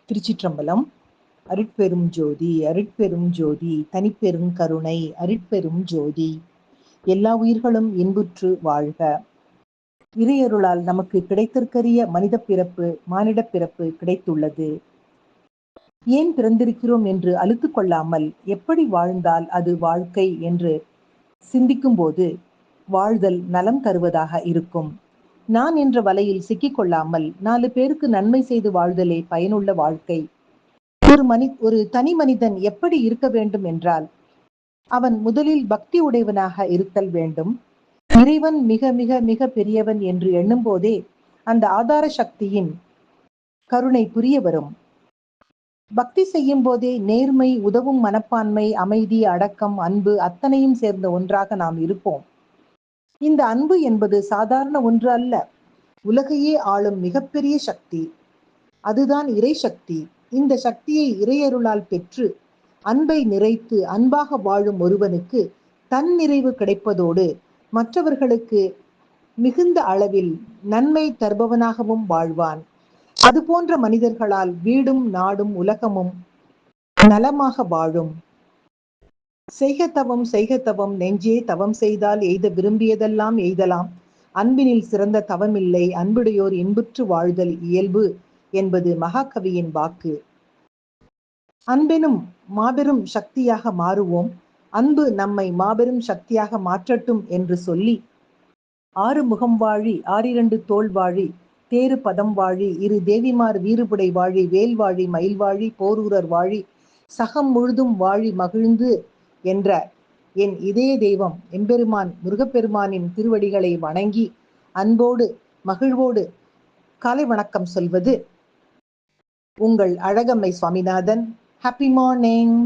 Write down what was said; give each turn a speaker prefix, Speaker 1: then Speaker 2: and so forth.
Speaker 1: திருச்சிற்றம்பலம். அருட்பெரும் ஜோதி அருட்பெரும் ஜோதி தனிப்பெரும் கருணை அருட்பெரும் ஜோதி. எல்லா உயிர்களும் இன்புற்று வாழ்க. இறையருளால் நமக்கு கிடைத்திருக்கிற மனித பிறப்பு, மானிட பிறப்பு கிடைத்துள்ளது. ஏன் பிறந்திருக்கிறோம் என்று அலுத்து கொள்ளாமல் எப்படி வாழ்ந்தால் அது வாழ்க்கை என்று சிந்திக்கும் போது வாழ்தல் நலம் தருவதாக இருக்கும். நான் என்ற வலையில் சிக்கிக்கொள்ளாமல் 4 பேருக்கு நன்மை செய்து வாழ்தலே பயனுள்ள வாழ்க்கை. ஒரு தனி மனிதன் எப்படி இருக்க வேண்டும் என்றால், அவன் முதலில் பக்தி உடையவனாக இருத்தல் வேண்டும். இறைவன் மிக மிக மிக பெரியவன் என்று எண்ணும் போதே அந்த ஆதார சக்தியின் கருணை புரிய வரும். பக்தி செய்யும் போதே நேர்மை, உதவும் மனப்பான்மை, அமைதி, அடக்கம், அன்பு அத்தனையும் சேர்ந்த ஒன்றாக நாம் இருப்போம். இந்த அன்பு என்பது சாதாரண ஒன்று அல்ல, உலகையே ஆளும் மிகப்பெரிய சக்தி. அதுதான் இறை சக்தி. இந்த சக்தியை இறையருளால் பெற்று அன்பை நிறைத்து அன்பாக வாழும் ஒருவனுக்கு தன் நிறைவு கிடைப்பதோடு மற்றவர்களுக்கு மிகுந்த அளவில் நன்மை தருபவனாகவும் வாழ்வான். அதுபோன்ற மனிதர்களால் வீடும் நாடும் உலகமும் நலமாக வாழும். செய்க தவம் செய்க தவம் நெஞ்சே தவம் செய்தால் எய்த விரும்பியதெல்லாம் எய்தலாம். அன்பினில் சிறந்த தவமில்லை, அன்புடையோர் இன்புற்று வாழ்தல் இயல்பு என்பது மகாகவியின் வாக்கு. அன்பெனும் மாபெரும் சக்தியாக மாறுவோம். அன்பு நம்மை மாபெரும் சக்தியாக மாற்றட்டும் என்று சொல்லி, 6 முகம் வாழி 6 தோள் வாழி தேறு பதம் வாழி 2 தேவிமார் வீறுபுடை வாழி வேல் வாழி மயில் வாழி போரூரர் வாழி சகம் முழுதும் வாழி மகிழ்ந்து என்ற என் இதய தெய்வம் எம்பெருமான் முருகப்பெருமானின் திருவடிகளை வணங்கி அன்போடு மகிழ்வோடு காலை வணக்கம் சொல்வது உங்கள் அழகம்மை சுவாமிநாதன். Happy morning.